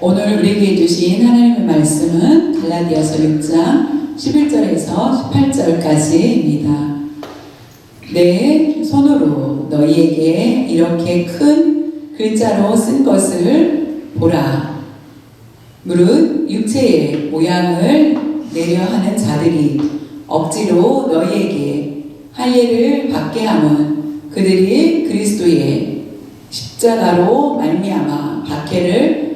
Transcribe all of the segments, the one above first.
오늘 우리에게 주신 하나님의 말씀은 갈라디아서 6장 11절에서 18절까지입니다. 내 손으로 너희에게 이렇게 큰 글자로 쓴 것을 보라. 무릇 육체의 모양을 내려 하는 자들이 억지로 너희에게 할례를 받게 함은 그들이 그리스도의 십자가로 말미암아 박해를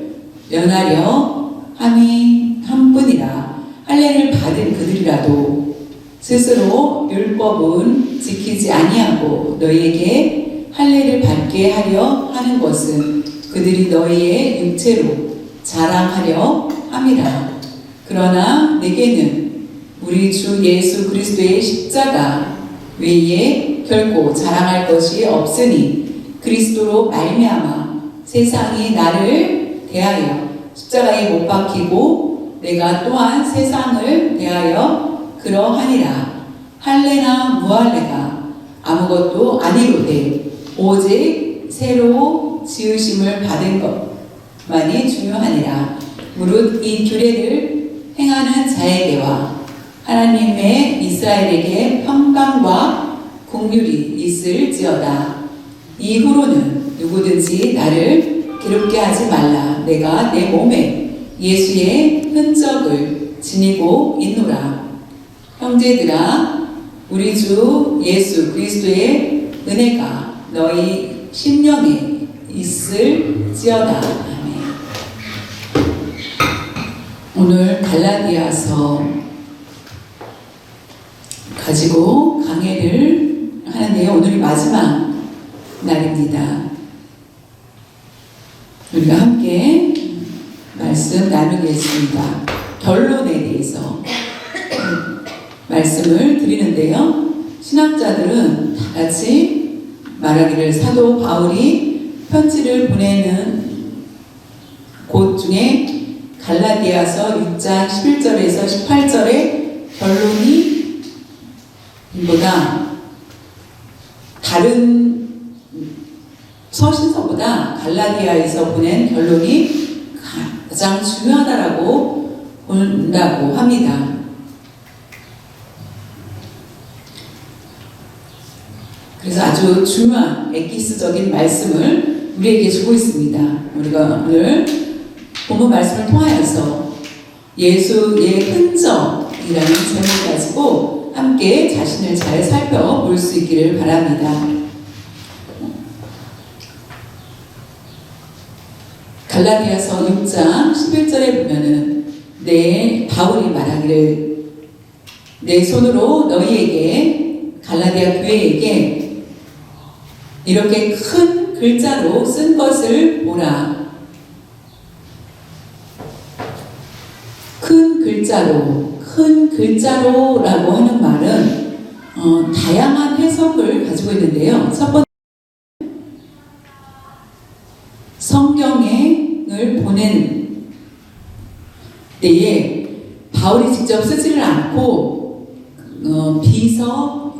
면하려 함이 한 뿐이라. 할례를 받은 그들이라도 스스로 율법은 지키지 아니하고 너희에게 할례를 받게 하려 하는 것은 그들이 너희의 육체로 자랑하려 함이라. 그러나 내게는 우리 주 예수 그리스도의 십자가 외에 결코 자랑할 것이 없으니 그리스도로 말미암아 세상이 나를 대하여 십자가에 못 박히고 내가 또한 세상을 대하여 그러하니라. 할례나 무할례가 아무것도 아니로되 오직 새로 지으심을 받은 것만이 중요하니라. 무릇 이 규례를 행하는 자에게와 하나님의 이스라엘에게 평강과 긍휼이 있을지어다. 이후로는 누구든지 나를 괴롭게 하지 말라. 내가 내 몸에 예수의 흔적을 지니고 있노라. 형제들아, 우리 주 예수 그리스도의 은혜가 너희 심령에 있을지어다. 아멘. 오늘 갈라디아서 가지고 강해를 하는데요. 오늘이 마지막 날입니다. 우리가 함께 말씀 나누겠습니다. 결론에 대해서 말씀을 드리는데요. 신학자들은 다 같이 말하기를 사도 바울이 편지를 보내는 곳 중에 갈라디아서 6장 11절에서 18절의 결론이 보다 다른 서신서보다 갈라디아에서 보낸 결론이 가장 중요하다라고 본다고 합니다. 그래서 아주 중요한 에키스적인 말씀을 우리에게 주고 있습니다. 우리가 오늘 본문 말씀을 통하여서 예수의 흔적이라는 제목을 가지고 함께 자신을 잘 살펴볼 수 있기를 바랍니다. 갈라디아서 6장 11절에 보면은 바울이 말하기를 내 손으로 너희에게 갈라디아 교회에게 이렇게 큰 글자로 쓴 것을 보라. 큰 글자로라고 하는 말은 다양한 해석을 가지고 있는데요. 첫 번째, 성경을 보낸 때에 바울이 직접 쓰지를 않고 비서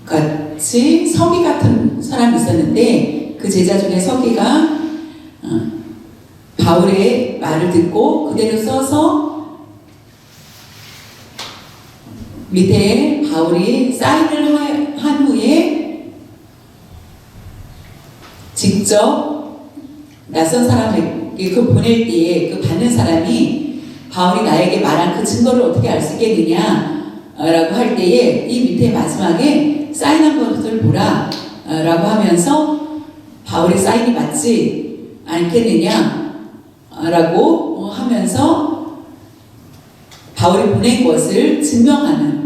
같이 서기 같은 사람이 있었는데 그 제자 중에 서기가 바울의 말을 듣고 그대로 써서 밑에 바울이 사인을 한 후에 직접 낯선 사람에게 그 보낼 때에 그 받는 사람이 바울이 나에게 말한 그 증거를 어떻게 알 수 있겠느냐 라고 할 때에 이 밑에 마지막에 사인한 것을 보라 라고 하면서 바울의 사인이 맞지 않겠느냐 라고 하면서 바울이 보낸 것을 증명하는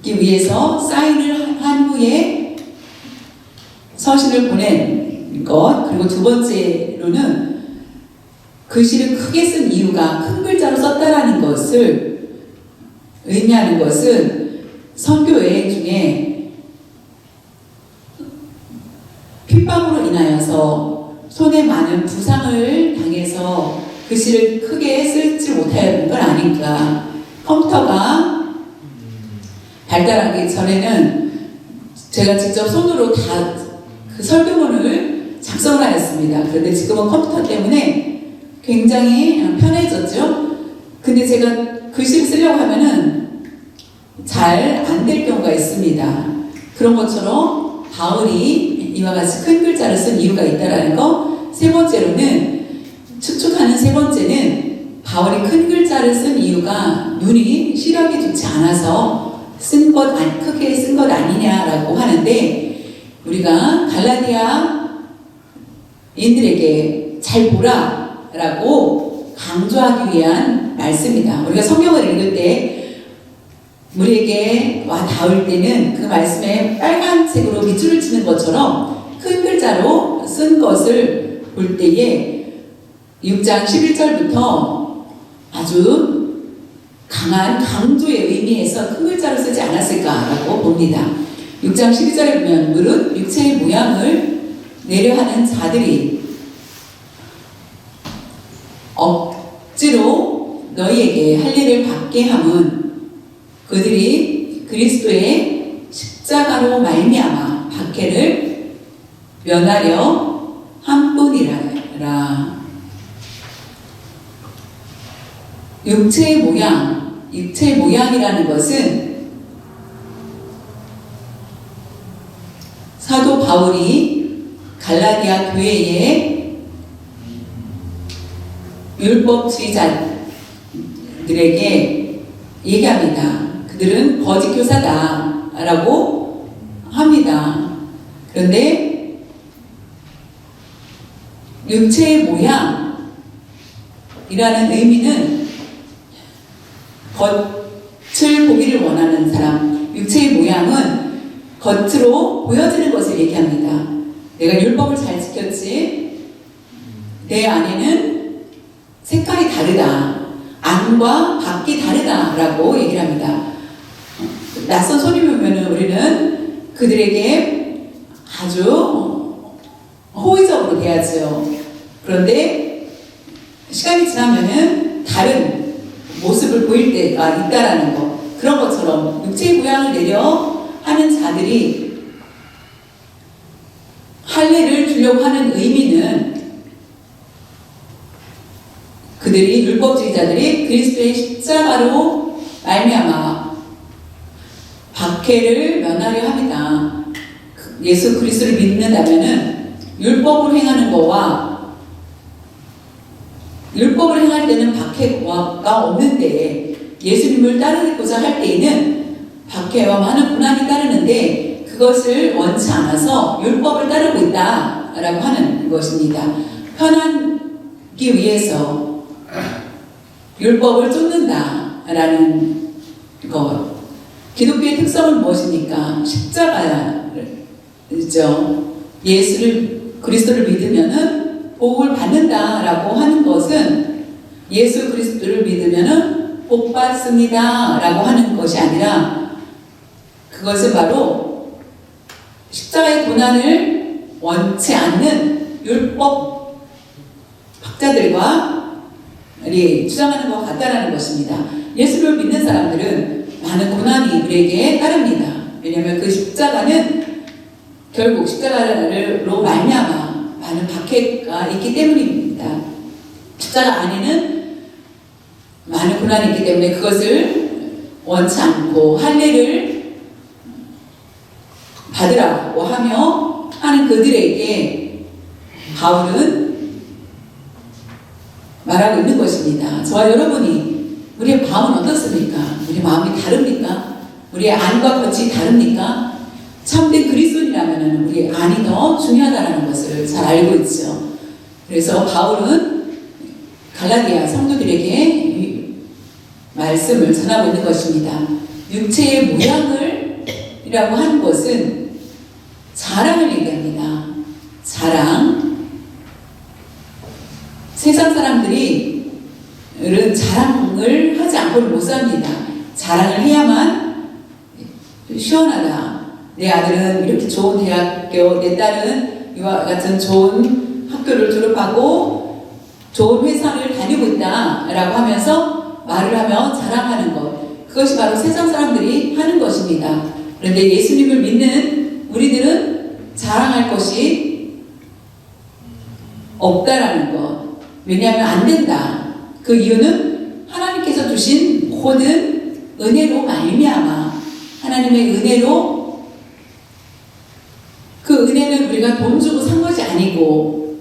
기 위해서 사인을 한 후에 서신을 보낸 것. 그리고 두 번째로는 글씨를 크게 쓴 이유가 큰 글자로 썼다라는 것을 의미하는 것은 선교 여행 중에 핍박으로 인하여서 손에 많은 부상을 당해서 글씨를 크게 쓰지 못하는 걸 아니까. 컴퓨터가 발달하기 전에는 제가 직접 손으로 다 그 설교문을 작성을 하였습니다. 그런데 지금은 컴퓨터 때문에 굉장히 편해졌죠. 근데 제가 글씨를 쓰려고 하면은 잘 안 될 경우가 있습니다. 그런 것처럼 바울이 이와 같이 큰 글자를 쓴 이유가 있다라는 거. 세 번째로는 추측하는 세 번째는 바울이 큰 글자를 쓴 이유가 눈이 시력이 좋지 않아서 크게 쓴 것 아니냐라고 하는데, 우리가 갈라디아 인들에게 잘 보라라고 강조하기 위한 말씀이다. 우리가 성경을 읽을 때 우리에게 와 닿을 때는 그 말씀에 빨간색으로 밑줄을 치는 것처럼 큰 글자로 쓴 것을 볼 때에 6장 11절부터 아주 강한 강조의 의미에서 큰 글자로 쓰지 않았을까라고 봅니다. 6장 12절에 보면 무릇 육체의 모양을 내려하는 자들이 억지로 너희에게 할 일을 받게 함은 그들이 그리스도의 십자가로 말미암아 박해를 면하려 함뿐이라. 육체의 모양이라는 것은 사도 바울이 갈라디아 교회의 율법주의자들에게 얘기합니다. 그들은 거짓 교사다라고 합니다. 그런데 육체의 모양이라는 의미는 겉을 보기를 원하는 사람, 육체의 모양은 겉으로 보여지는 것을 얘기합니다. 내가 율법을 잘 지켰지, 내 안에는 색깔이 다르다, 안과 밖이 다르다라고 얘기를 합니다. 낯선 손님이 오면 우리는 그들에게 아주 호의적으로 대하죠. 그런데 시간이 지나면은 다른 모습을 보일 때가 있다라는 것. 그런 것처럼 육체의 모양을 내려 하는 자들이 할례를 주려고 하는 의미는 그들이 율법주의자들이 그리스도의 십자가로 말미암아 박해를 면하려 합니다. 예수 그리스도를 믿는다면은 율법을 행하는 거와 율법을 행할 때는 박해가 없는데 예수님을 따르고자 할 때에는 박해와 많은 고난이 따르는데 그것을 원치 않아서 율법을 따르고 있다라고 하는 것입니다. 편하기 위해서 율법을 쫓는다라는 것. 기독교의 특성은 무엇입니까? 십자가죠. 그리스도를 믿으면은 복을 받는다라고 하는 것은 예수 그리스도를 믿으면은 복 받습니다라고 하는 것이 아니라 그것은 바로 십자가의 고난을 원치 않는 율법 학자들과 주장하는 것 같다라는 것입니다. 예수를 믿는 사람들은 많은 고난이 우리에게 따릅니다. 왜냐하면 그 십자가는 결국 십자가로 말미암아 많은 박해가 있기 때문입니다. 십자가 안에는 많은 고난이 있기 때문에 그것을 원치 않고 할례를 받으라고 하는 그들에게 바울은 말하고 있는 것입니다. 저와 여러분이 우리의 마음은 어떻습니까? 우리의 마음이 다릅니까? 우리의 안과 겉이 다릅니까? 참된 그리스도인이라면 우리의 안이 더 중요하다는 것을 잘 알고 있죠. 그래서 바울은 갈라디아 성도들에게 이 말씀을 전하고 있는 것입니다. 육체의 모양이라고 하는 것은 자랑을 얘기합니다. 자랑. 세상 사람들은 자랑을 하지 않고는 못 삽니다. 자랑을 해야만 시원하다. 내 아들은 이렇게 좋은 대학교, 내 딸은 이와 같은 좋은 학교를 졸업하고 좋은 회사를 다니고 있다라고 하면서 말을 하며 자랑하는 것. 그것이 바로 세상 사람들이 하는 것입니다. 그런데 예수님을 믿는 우리들은 자랑할 것이 없다라는 것. 왜냐하면 안 된다. 그 이유는 하나님께서 주신 모든 은혜로 말미암아 하나님의 은혜로 그 은혜는 우리가 돈 주고 산 것이 아니고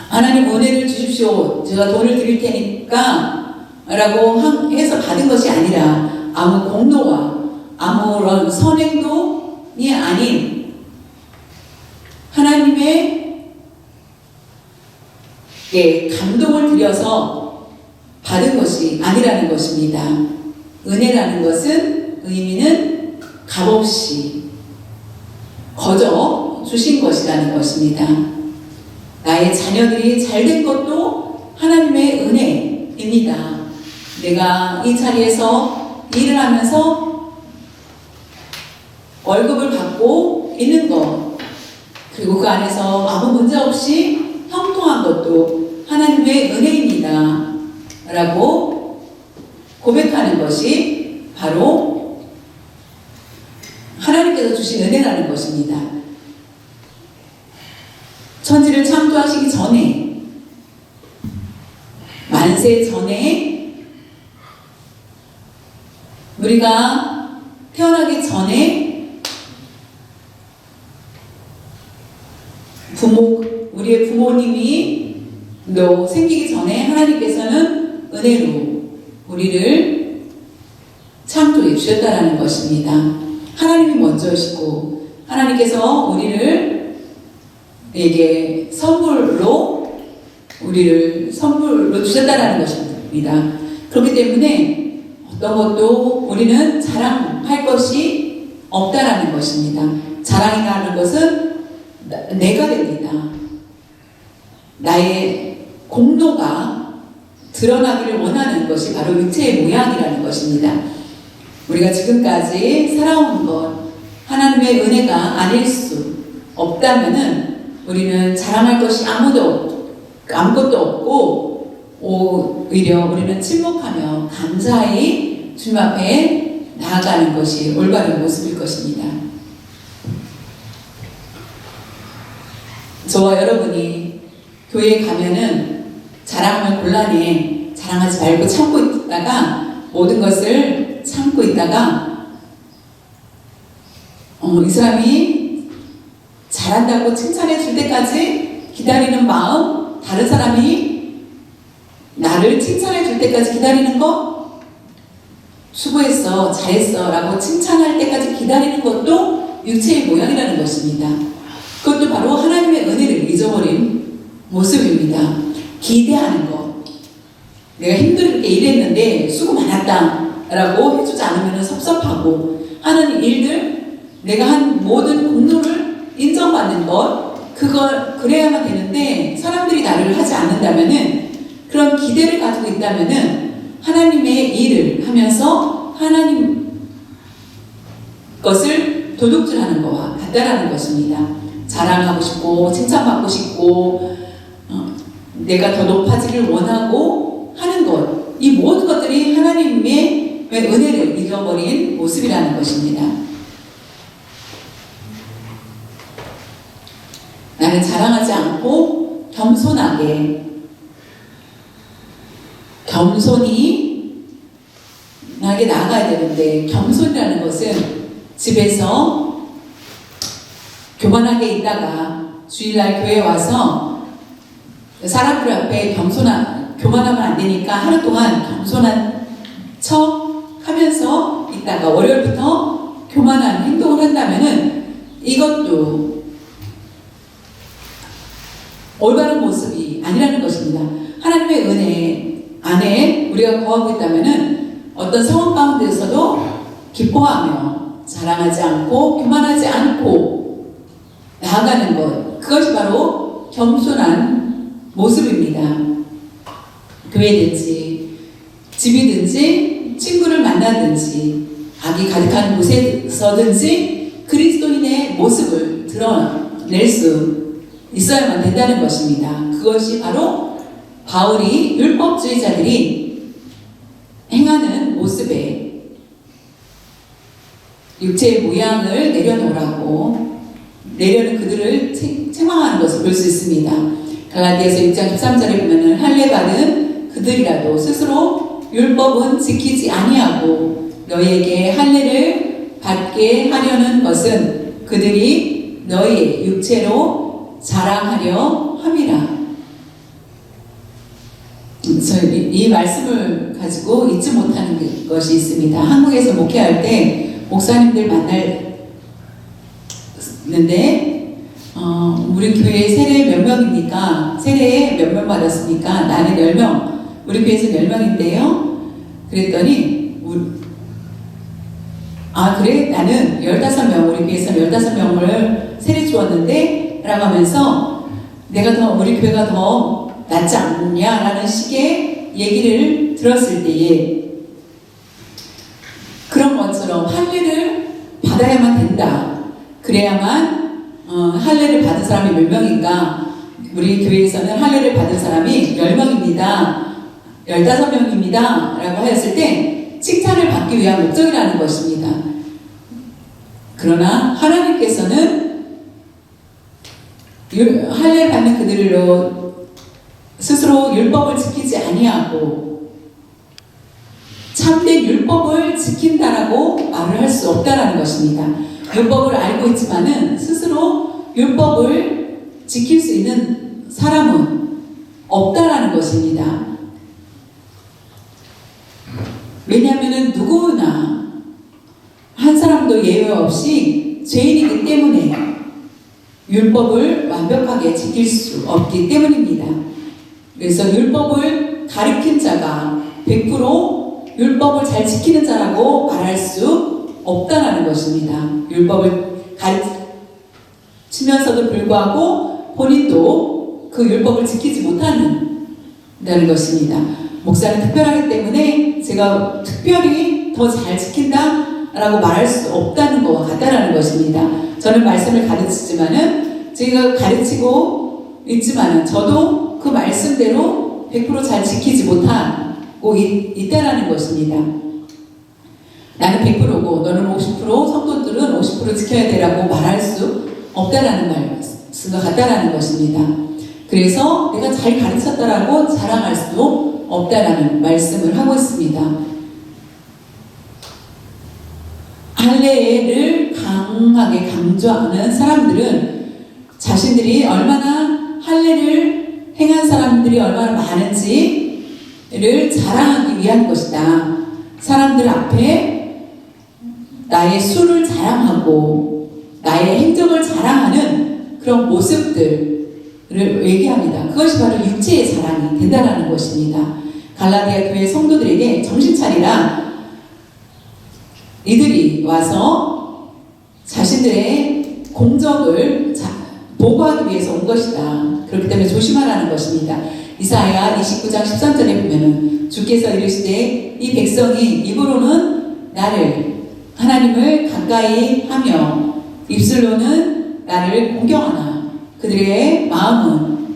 하나님 은혜를 주십시오. 제가 돈을 드릴 테니까 라고 해서 받은 것이 아니라 아무 공로와 아무런 선행도이 아닌 하나님의 감동을 들여서 받은 것이 아니라는 것입니다. 은혜라는 것은 의미는 값없이 거저 주신 것이라는 것입니다. 나의 자녀들이 잘된 것도 하나님의 은혜입니다. 내가 이 자리에서 일을 하면서 월급을 받고 있는 것, 그리고 그 안에서 아무 문제 없이 형통한 것도 하나님의 은혜입니다. 라고 고백하는 것이 바로 하나님께서 주신 은혜라는 것입니다. 천지를 창조하시기 전에, 만세 전에, 우리가 태어나기 전에 우리의 부모님이 생기기 전에 하나님께서는 은혜로 우리를 창조해 주셨다는 것입니다. 하나님이 먼저시고 하나님께서 우리를 선물로 주셨다는 것입니다. 그렇기 때문에 어떤 것도 우리는 자랑할 것이 없다라는 것입니다. 자랑이라는 것은 내가 됩니다. 나의 공로가 드러나기를 원하는 것이 바로 육체의 모양이라는 것입니다. 우리가 지금까지 살아온 것, 하나님의 은혜가 아닐 수 없다면은 우리는 자랑할 것이 아무것도 없고 오히려 우리는 침묵하며 감사히 주님 앞에 나아가는 것이 올바른 모습일 것입니다. 저와 여러분이 교회에 가면은 자랑하면 곤란해. 자랑하지 말고 참고 있다가 모든 것을 참고 있다가 이 사람이 잘한다고 칭찬해 줄 때까지 기다리는 마음, 다른 사람이 나를 칭찬해 줄 때까지 기다리는 거, 수고했어, 잘했어 라고 칭찬할 때까지 기다리는 것도 육체의 모양이라는 것입니다. 그것도 바로 하나님의 은혜를 잊어버린 모습입니다. 기대하는 것. 내가 힘들게 일했는데 수고 많았다 라고 해주지 않으면 섭섭하고 하는 일들, 내가 한 모든 공로를 인정받는 것, 그래야만 되는데 사람들이 나를 하지 않는다면은, 그런 기대를 가지고 있다면은 하나님의 일을 하면서 하나님 것을 도둑질하는 것과 같다라는 것입니다. 자랑하고 싶고 칭찬받고 싶고 내가 더 높아지길 원하고 하는 것, 이 모든 것들이 하나님의 은혜를 잃어버린 모습이라는 것입니다. 나는 자랑하지 않고 겸손히 나에게 나아가야 되는데, 겸손이라는 것은 집에서 교만하게 있다가 주일날 교회에 와서 사람들 앞에 교만하면 안 되니까 하루 동안 겸손한 척 하면서 있다가 월요일부터 교만한 행동을 한다면은 이것도 올바른 모습이 아니라는 것입니다. 하나님의 은혜 안에 우리가 거하고 있다면은 어떤 상황 가운데서도 기뻐하며 자랑하지 않고 교만하지 않고 나아가는 것, 그것이 바로 겸손한 모습입니다. 교회든지 집이든지 친구를 만나든지 악이 가득한 곳에서든지 그리스도인의 모습을 드러낼 수 있어야만 된다는 것입니다. 그것이 바로 바울이 율법주의자들이 행하는 모습에 육체의 모양을 내려놓으라고 내려는 그들을 책망하는 것을 볼 수 있습니다. 갈라디아서 6장 13절에 보면은 할례 받은 그들이라도 스스로 율법은 지키지 아니하고 너희에게 할례를 받게 하려는 것은 그들이 너희의 육체로 자랑하려 함이라. 이 말씀을 가지고 잊지 못하는 것이 있습니다. 한국에서 목회할 때 목사님들 만나는데 우리 교회 세례 몇 명입니까? 세례에 몇 명 받았습니까? 나는 10명. 우리 교회에서 10명인데요. 그랬더니 그래? 나는 15명, 우리 교회에서 15명을 세례 주었는데 라고 하면서 우리 교회가 더 낫지 않느냐라는 식의 얘기를 들었을 때에 그런 것처럼 할례를 받아야만 된다. 그래야만 할례를 받은 사람이 몇 명인가? 우리 교회에서는 할례를 받은 사람이 10명입니다. 15명입니다. 라고 하였을 때 칭찬을 받기 위한 목적이라는 것입니다. 그러나 하나님께서는 할례를 받는 그들로 스스로 율법을 지키지 아니하고 참된 율법을 지킨다라고 말을 할 수 없다라는 것입니다. 율법을 알고 있지만은 스스로 율법을 지킬 수 있는 사람은 없다라는 것입니다. 왜냐하면은 누구나 한 사람도 예외 없이 죄인이기 때문에 율법을 완벽하게 지킬 수 없기 때문입니다. 그래서 율법을 가리킨 자가 100% 율법을 잘 지키는 자라고 말할 수 없다는 것입니다. 율법을 가르치면서도 불구하고 본인도 그 율법을 지키지 못하는 것입니다. 목사는 특별하기 때문에 제가 특별히 더 잘 지킨다라고 말할 수 없다는 것과 같다는 것입니다. 저는 말씀을 가르치지만은 제가 가르치고 있지만은 저도 그 말씀대로 100% 잘 지키지 못하고 있다라는 것입니다. 나는 100%고 너는 50%, 성도들은 50% 지켜야 되라고 말할 수 없다라는 말씀과 같다라는 것입니다. 그래서 내가 잘 가르쳤다라고 자랑할 수도 없다라는 말씀을 하고 있습니다. 할례를 강하게 강조하는 사람들은 자신들이 얼마나 할례를 행한 사람들이 얼마나 많은지를 자랑하기 위한 것이다. 사람들 앞에 나의 수를 자랑하고 나의 행적을 자랑하는 그런 모습들을 얘기합니다. 그것이 바로 육체의 자랑이 된다는 것입니다. 갈라디아 교회 성도들에게 정신 차리라. 이들이 와서 자신들의 공적을 보고하기 위해서 온 것이다. 그렇기 때문에 조심하라는 것입니다. 이사야 29장 13절에 보면은 주께서 이르시되 이 백성이 입으로는 나를 하나님을 가까이 하며 입술로는 나를 공경하나 그들의 마음은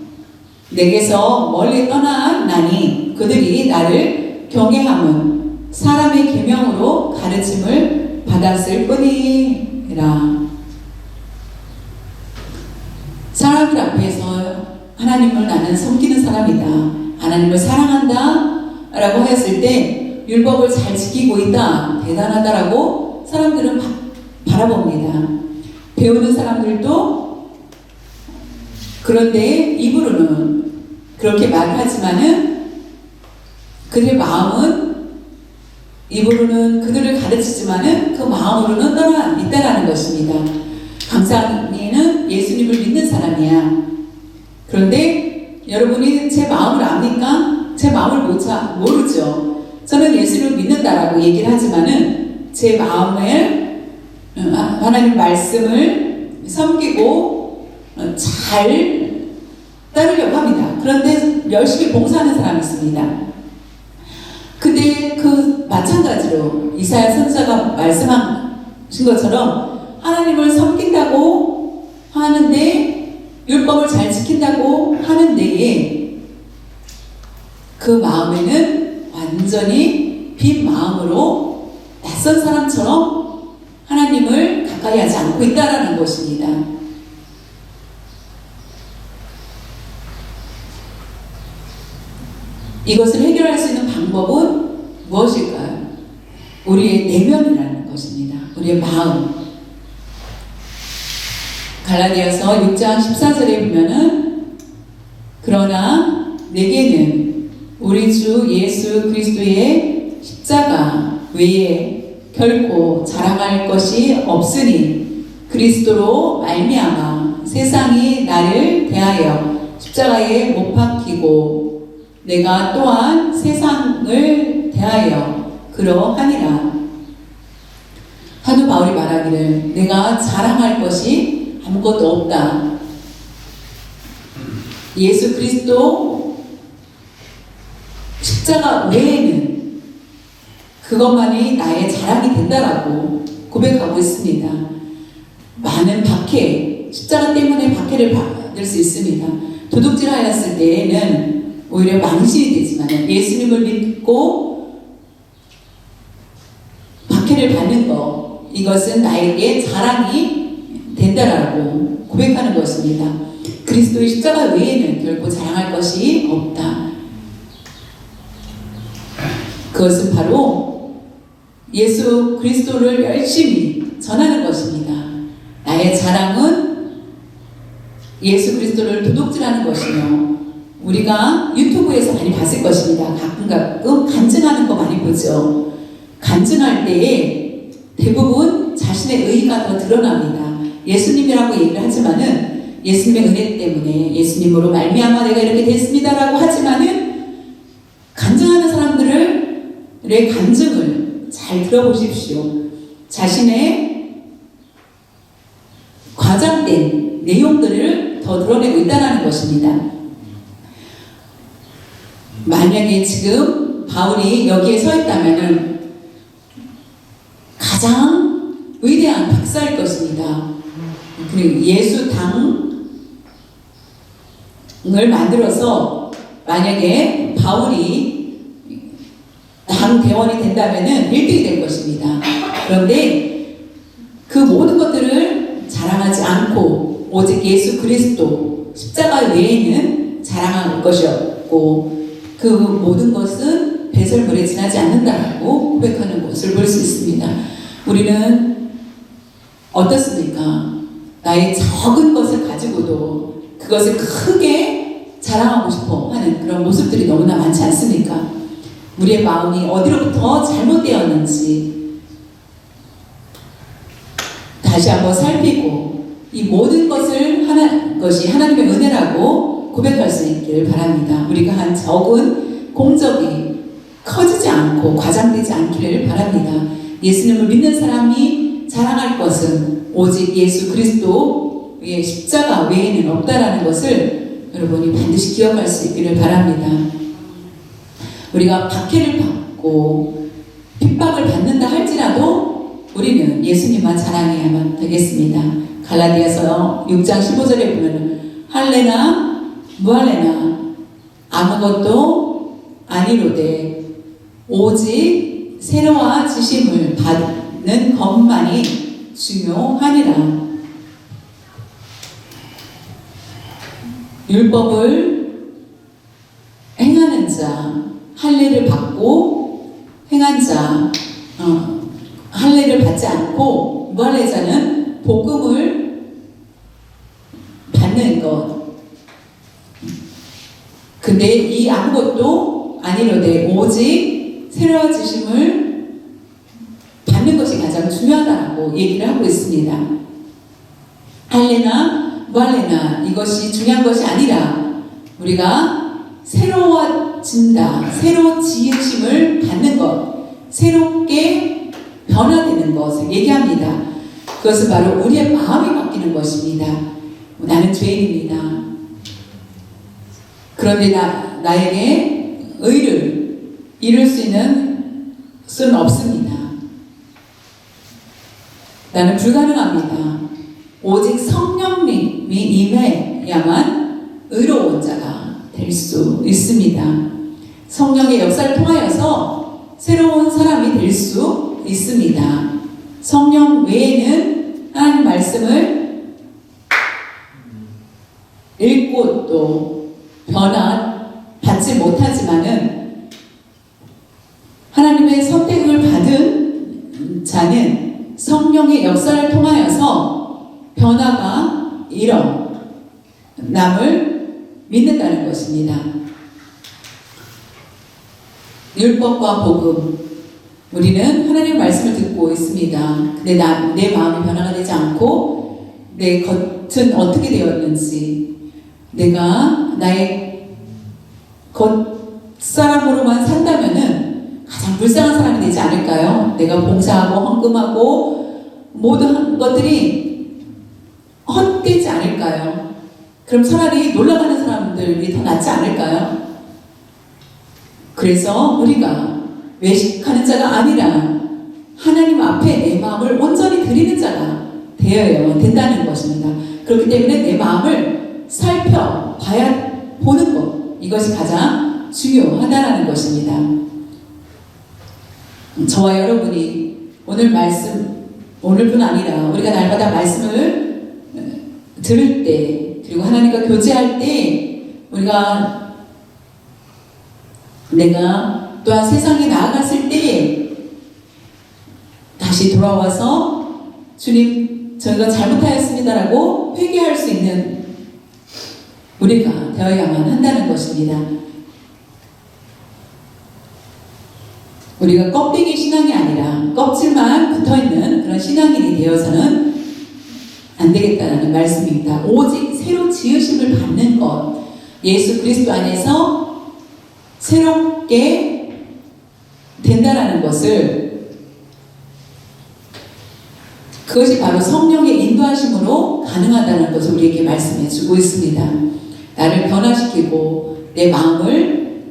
내게서 멀리 떠나나니 그들이 나를 경외함은 사람의 계명으로 가르침을 받았을 뿐이라. 사람들 앞에서 하나님을 나는 섬기는 사람이다. 하나님을 사랑한다. 라고 했을 때 율법을 잘 지키고 있다. 대단하다라고 사람들은 바라봅니다. 배우는 사람들도 그런데 입으로는 그렇게 말하지만은 그들의 마음은 입으로는 그들을 가르치지만은 그 마음으로는 떠나 있다라는 것입니다. 강상이는 예수님을 믿는 사람이야. 그런데 여러분이 제 마음을 압니까? 제 마음을 모르죠. 저는 예수를 믿는다라고 얘기를 하지만은 제 마음을 하나님 말씀을 섬기고 잘 따르려고 합니다. 그런데 열심히 봉사하는 사람이 있습니다. 근데 그 마찬가지로 이사야 선지자가 말씀하신 것처럼 하나님을 섬긴다고 하는데 율법을 잘 지킨다고 하는 데에 그 마음에는 완전히 빈 마음으로 낯선 사람처럼 하나님을 가까이 하지 않고 있다라는 것입니다. 이것을 해결할 수 있는 방법은 무엇일까요? 우리의 내면이라는 것입니다. 우리의 마음. 갈라디아서 6장 14절에 보면은 그러나 내게는 우리 주 예수 그리스도의 십자가 외에 결코 자랑할 것이 없으니 그리스도로 말미암아 세상이 나를 대하여 십자가에 못 박히고 내가 또한 세상을 대하여 그러하니라. 사도 바울이 말하기를 내가 자랑할 것이 아무것도 없다. 예수 그리스도 십자가 외에는 그것만이 나의 자랑이 된다라고 고백하고 있습니다. 많은 박해, 십자가 때문에 박해를 받을 수 있습니다. 도둑질 하였을 때에는 오히려 망신이 되지만 예수님을 믿고 박해를 받는 것, 이것은 나에게 자랑이 된다라고 고백하는 것입니다. 그리스도의 십자가 외에는 결코 자랑할 것이 없다. 그것은 바로 예수 그리스도를 열심히 전하는 것입니다. 나의 자랑은 예수 그리스도를 도둑질하는 것이며, 우리가 유튜브에서 많이 봤을 것입니다. 가끔 간증하는 거 많이 보죠. 간증할 때에 대부분 자신의 의의가 더 드러납니다. 예수님이라고 얘기를 하지만은 예수님의 은혜 때문에 예수님으로 말미암아 내가 이렇게 됐습니다라고 하지만은 간증하는 사람들의 간증을 잘 들어보십시오. 자신의 과장된 내용들을 더 드러내고 있다는 것입니다. 만약에 지금 바울이 여기에 서 있다면은 가장 위대한 박사일 것입니다. 그리고 예수당을 만들어서 만약에 바울이 당 대원이 된다면은 1등이 될 것입니다. 그런데 그 모든 것들을 자랑하지 않고 오직 예수 그리스도 십자가 외에는 자랑할 것이 없고 그 모든 것은 배설물에 지나지 않는다고 고백하는 것을 볼 수 있습니다. 우리는 어떻습니까? 나의 적은 것을 가지고도 그것을 크게 자랑하고 싶어 하는 그런 모습들이 너무나 많지 않습니까? 우리의 마음이 어디로부터 잘못되었는지 다시 한번 살피고 이 모든 것이 하나님의 은혜라고 고백할 수 있기를 바랍니다. 우리가 한 적은 공적이 커지지 않고 과장되지 않기를 바랍니다. 예수님을 믿는 사람이 자랑할 것은 오직 예수 그리스도의 십자가 외에는 없다라는 것을 여러분이 반드시 기억할 수 있기를 바랍니다. 우리가 박해를 받고 핍박을 받는다 할지라도 우리는 예수님만 자랑해야만 되겠습니다. 갈라디아서 6장 15절에 보면 할례나 무할례나 아무것도 아니로되 오직 새로워지심을 받는 것만이 중요하니라. 율법을 행하는 자, 할례를 받고 행한 자, 할례를 받지 않고 무할례자는 복음을 받는 것. 근데 이 아무것도 아니로되 오직 새로워지심을 받는 것이 가장 중요하다고 얘기를 하고 있습니다. 할례나 무할례나 이것이 중요한 것이 아니라 우리가 새로워진다, 새로 지으심을 받는 것, 새롭게 변화되는 것을 얘기합니다. 그것은 바로 우리의 마음이 바뀌는 것입니다. 나는 죄인입니다. 그런데 나에게 의를 이룰 수 있는 수는 없습니다. 나는 불가능합니다. 오직 성령님이 임해야만 의로운 자가 될 수 있습니다. 성령의 역사를 통하여서 새로운 사람이 될 수 있습니다. 성령 외에는 하나님 말씀을 읽고 또 변화받지 못하지만은 역사를 통하여서 변화가 일어남을 믿는다는 것입니다. 율법과 복음, 우리는 하나님의 말씀을 듣고 있습니다. 근데 내 마음이 변화가 되지 않고 내 겉은 어떻게 되었는지, 내가 나의 겉사람으로만 산다면은 가장 불쌍한 사람이 되지 않을까요? 내가 봉사하고 헌금하고 모든 것들이 헛되지 않을까요? 그럼 차라리 놀러가는 사람들이 더 낫지 않을까요? 그래서 우리가 외식하는 자가 아니라 하나님 앞에 내 마음을 온전히 드리는 자가 되어야 된다는 것입니다. 그렇기 때문에 내 마음을 보는 것, 이것이 가장 중요하다는 것입니다. 저와 여러분이 오늘뿐 아니라 우리가 날마다 말씀을 들을 때, 그리고 하나님과 교제할 때, 내가 또한 세상에 나아갔을 때 다시 돌아와서 주님, 저희가 잘못하였습니다라고 회개할 수 있는 우리가 되어야만 한다는 것입니다. 우리가 껍데기 신앙이 아니라 껍질만 붙어있는 그런 신앙인이 되어서는 안 되겠다는 말씀입니다. 오직 새로 지으심을 받는 것, 예수 그리스도 안에서 새롭게 된다라는 것을, 그것이 바로 성령의 인도하심으로 가능하다는 것을 우리에게 말씀해 주고 있습니다. 나를 변화시키고 내 마음을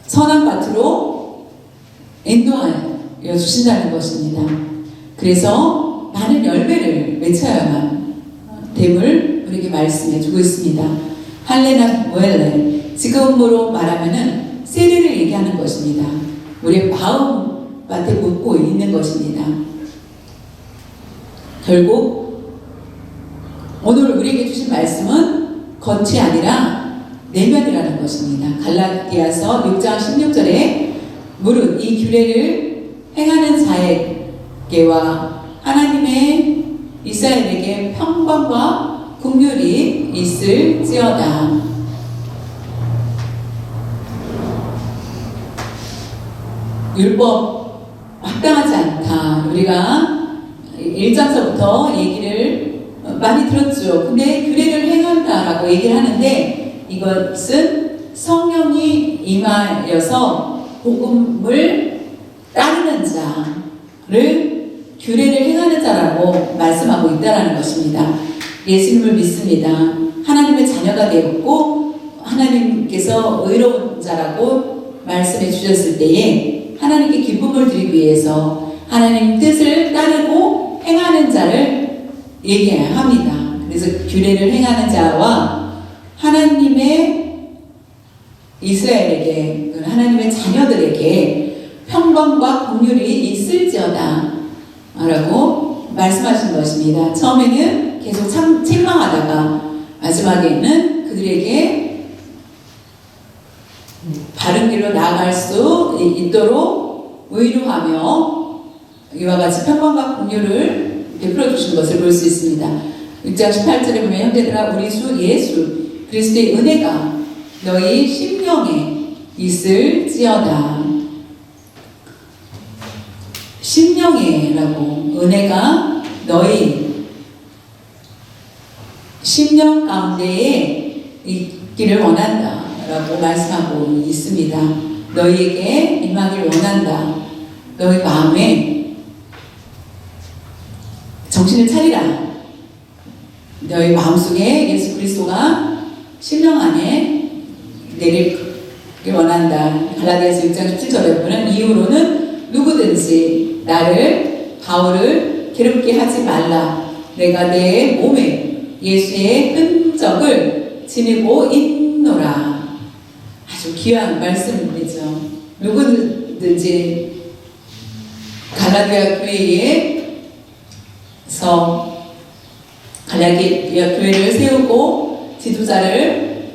선한 밭으로 인도하여 주신다는 것입니다. 그래서 많은 열매를 맺어야만 됨을 우리에게 말씀해 주고 있습니다. 할레나 모엘레, 지금으로 말하면은 세례를 얘기하는 것입니다. 우리의 마음밭에 묻고 있는 것입니다. 결국 오늘 우리에게 주신 말씀은 겉이 아니라 내면이라는 것입니다. 갈라디아서 6장 16절에 무릇 이 규례를 행하는 자에게와 하나님의 이스라엘에게 평강과 긍휼이 있을지어다. 율법 합당하지 않다. 우리가 1장서부터 얘기를 많이 들었죠. 근데 규례를 행한다라고 얘기를 하는데, 이것은 성령이 임하여서 복음을 따르는 자를 규례를 행하는 자라고 말씀하고 있다는 것입니다. 예수님을 믿습니다. 하나님의 자녀가 되었고 하나님께서 의로운 자라고 말씀해 주셨을 때에 하나님께 기쁨을 드리기 위해서 하나님 뜻을 따르고 행하는 자를 얘기해야 합니다. 그래서 규례를 행하는 자와 하나님의 이스라엘에게, 하나님의 자녀들에게 평강과 긍휼이 있을지어다 라고 말씀하신 것입니다. 처음에는 계속 책망하다가 마지막에는 그들에게 바른 길로 나아갈 수 있도록 의로하며 이와 같이 평강과 긍휼을 베풀어 주신 것을 볼 수 있습니다. 6장 18절에 보면, 형제들아 우리 주 예수 그리스도의 은혜가 너희 심령에 있을지어다. 심령에라고, 은혜가 너희 심령 가운데에 있기를 원한다 라고 말씀하고 있습니다. 너희에게 임하기를 원한다. 너희 마음에 정신을 차리라. 너희 마음속에 예수 그리스도가 심령 안에 내리기를 원한다. 갈라디아서 6장 17절에 보면, 이후로는 누구든지 나를 바울을 괴롭게 하지 말라. 내가 내 몸에 예수의 흔적을 지니고 있노라. 아주 귀한 말씀이죠. 누구든지 갈라디아 교회를 세우고 지도자를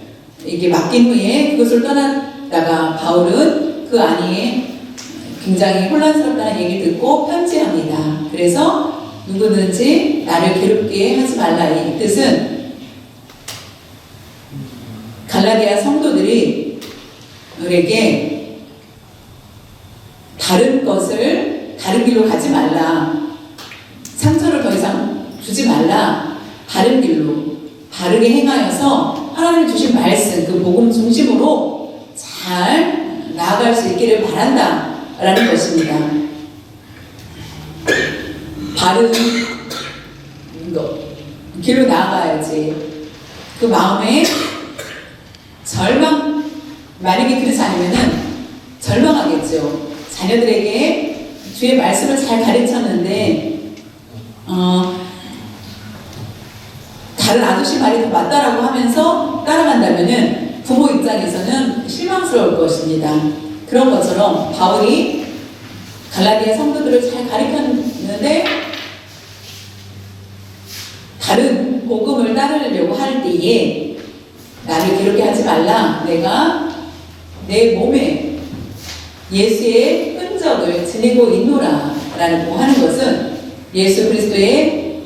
이게 맡긴 후에 그것을 떠났다가 바울은 그 안에 굉장히 혼란스럽다는 얘기를 듣고 편지합니다. 그래서 누구든지 나를 괴롭게 하지 말라. 이 뜻은 갈라디아 성도들이 우리에게 다른 길로 가지 말라. 상처를 더 이상 주지 말라. 바른 길로 바르게 행하여서 하나님 주신 말씀, 그 복음 중심으로 잘 나아갈 수 있기를 바란다 라는 것입니다. 바른 길로 나아가야지. 그 마음에 만약에 그렇지 않으면은 절망하겠죠. 자녀들에게 주의 말씀을 잘 가르쳤는데 다른 아저씨 말이 더 맞다라고 하면서 따라간다면은 부모 입장에서는 실망스러울 것입니다. 그런 것처럼 바울이 갈라디아 성도들을 잘 가르쳤는데 다른 복음을 따르려고 할 때에 나를 괴롭게 하지 말라. 내가 내 몸에 예수의 흔적을 지니고 있노라 라고 하는 것은 예수 그리스도의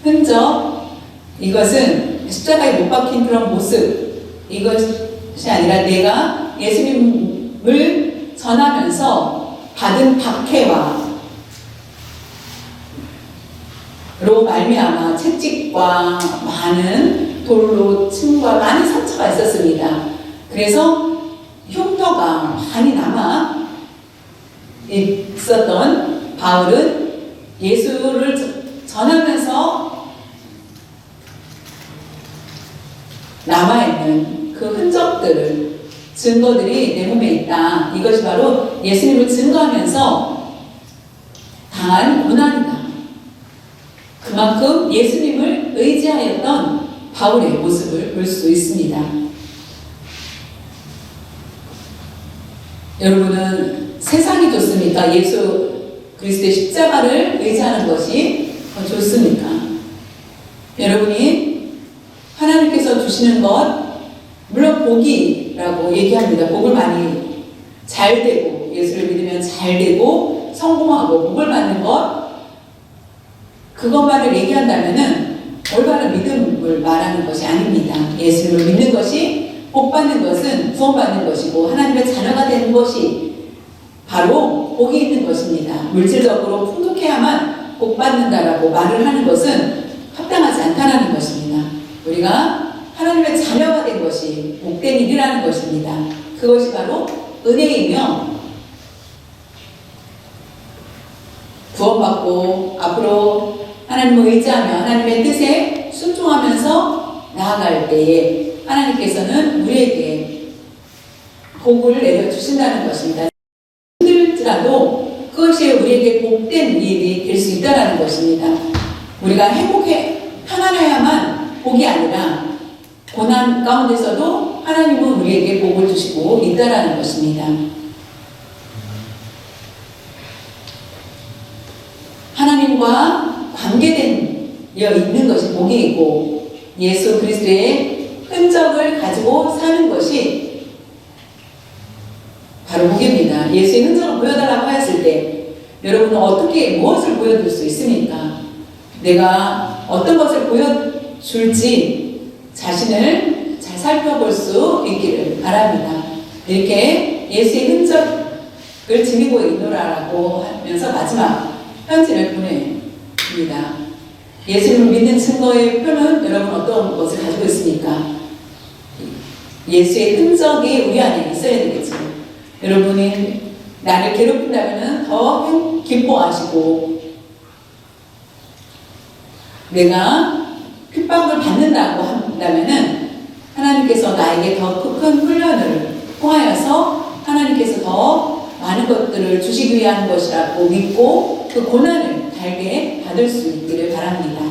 흔적, 이것은 십자가에 못 박힌 그런 모습, 이것이 아니라 내가 예수님을 전하면서 받은 박해와 로 말미암아 채찍과 많은 돌로 침과 많은 상처가 있었습니다. 그래서 흉터가 많이 남아 있었던 바울은 예수를 전하면서 남아있는 그 흔적들을, 증거들이 내 몸에 있다. 이것이 바로 예수님을 증거하면서 당한 고난이다. 그만큼 예수님을 의지하였던 바울의 모습을 볼 수 있습니다. 여러분은 세상이 좋습니까? 예수 그리스도의 십자가를 의지하는 것이 더 좋습니까? 여러분이 하나님께서 주시는 것, 물론 복이라고 얘기합니다. 복을 많이 잘 되고, 예수를 믿으면 잘 되고 성공하고 복을 받는 것, 그것만을 얘기한다면은 올바른 믿음을 말하는 것이 아닙니다. 예수를 믿는 것이, 복 받는 것은 구원받는 것이고 하나님의 자녀가 되는 것이 바로 복이 있는 것입니다. 물질적으로 풍족해야만 복 받는다라고 말을 하는 것은 합당하지 않다는 것입니다. 우리가 하나님의 자녀가 된 것이 복된 일이라는 것입니다. 그것이 바로 은혜이며 구원받고 앞으로 하나님을 의지하며 하나님의 뜻에 순종하면서 나아갈 때에 하나님께서는 우리에게 복을 내려주신다는 것입니다. 힘들지라도 그것이 우리에게 복된 일이 될 수 있다는 것입니다. 우리가 편안해야만 복이 아니라 고난 가운데서도 하나님은 우리에게 복을 주시고 있다는 것입니다. 하나님과 관계되어 있는 것이 복이고 예수 그리스도의 흔적을 가지고 사는 것이 바로 복입니다. 예수의 흔적을 보여달라고 하였을 때 여러분은 무엇을 보여줄 수 있습니까? 내가 어떤 것을 보여줄지 자신을 잘 살펴볼 수 있기를 바랍니다. 이렇게 예수의 흔적을 지니고 있노라라고 하면서 마지막 편지를 보냅니다. 예수님을 믿는 증거의 표는 여러분 어떤 것을 가지고 있습니까? 예수의 흔적이 우리 안에 있어야 되겠죠. 여러분이 나를 괴롭힌다면 더 기뻐하시고, 내가 핍박을 받는다고 한다면 하나님께서 나에게 더 큰 훈련을 통하여서 하나님께서 더 많은 것들을 주시기 위한 것이라고 믿고 그 고난을 달게 받을 수 있기를 바랍니다.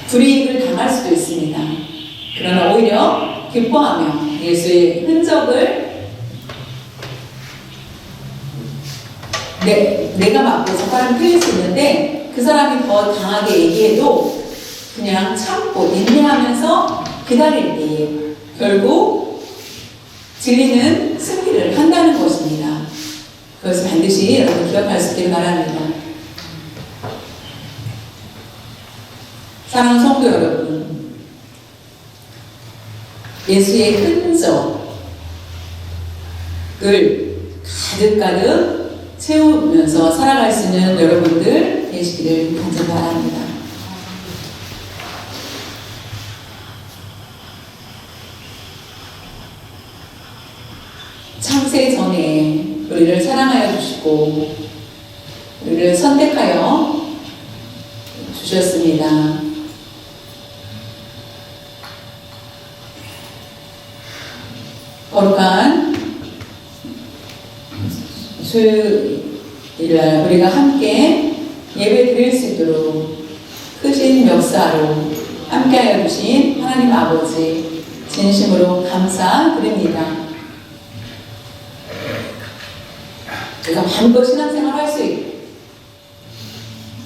불이익을 당할 수도 있습니다. 그러나 오히려 기뻐하며 예수의 흔적을 내가 맞고 저 사람이 틀릴 수 있는데 그 사람이 더 강하게 얘기해도 그냥 참고 인내하면서 기다릴 때에 결국 진리는 승리를 한다는 것입니다. 그것을 반드시 여러분 기억할 수 있기를 바랍니다. 사랑하는 성도 여러분, 예수의 흔적을 가득가득 채우면서 살아갈 수 있는 여러분들 되시기를 간절히 바랍니다. 창세 전에 우리를 사랑하여 주시고 우리를 선택하여 주셨습니다. 거룩한 주일날 우리가 함께 예배 드릴 수 있도록 크신 역사로 함께하여 주신 하나님 아버지 진심으로 감사드립니다. 우리가 마음껏 신앙생활 할 수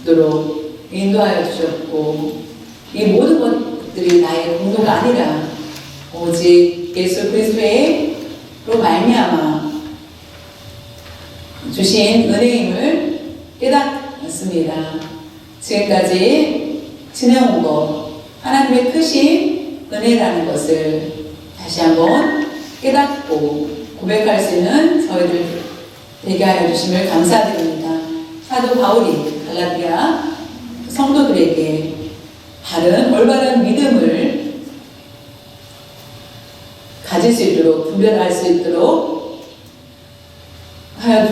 있도록 인도하여 주셨고, 이 모든 것들이 나의 공로가 아니라 오직 예수 그리스도로 말미암아 주신 은혜임을 깨닫습니다. 지금까지 지내온 것, 하나님의 크신 은혜라는 것을 다시 한번 깨닫고 고백할 수 있는 저희들 되게 하여 주심을 감사드립니다. 사도 바울이 갈라디아 성도들에게 바른 올바른 믿음을 가질 수 있도록, 분별할 수 있도록 하여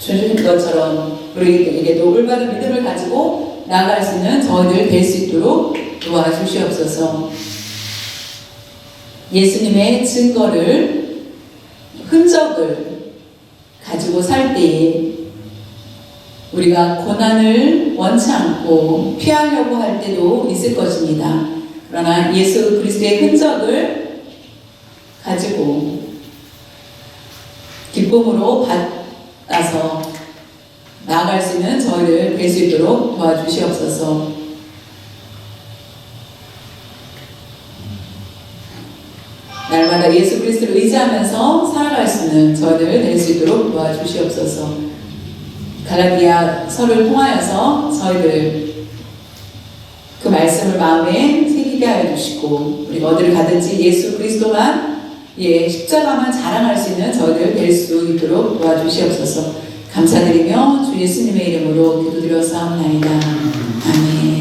주신 것처럼 우리에게도 올바른 믿음을 가지고 나아갈 수 있는 저희들 될 수 있도록 도와주시옵소서. 예수님의 증거를, 흔적을 가지고 살 때에 우리가 고난을 원치 않고 피하려고 할 때도 있을 것입니다. 그러나 예수 그리스도의 흔적을 가지고 기쁨으로 받아서 나아갈 수 있는 저희를 뵐 수 있도록 도와주시옵소서. 날마다 예수 그리스도를 의지하면서 살아갈 수 있는 저희들 될 수 있도록 도와주시옵소서. 갈라디아 서를 통하여서 저희들 그 말씀을 마음에 새기게 하여 주시고, 우리가 어디를 가든지 예수 그리스도만, 십자가만 자랑할 수 있는 저희들 될 수 있도록 도와주시옵소서. 감사드리며 주 예수님의 이름으로 기도드려서 하옵나이다. 아멘.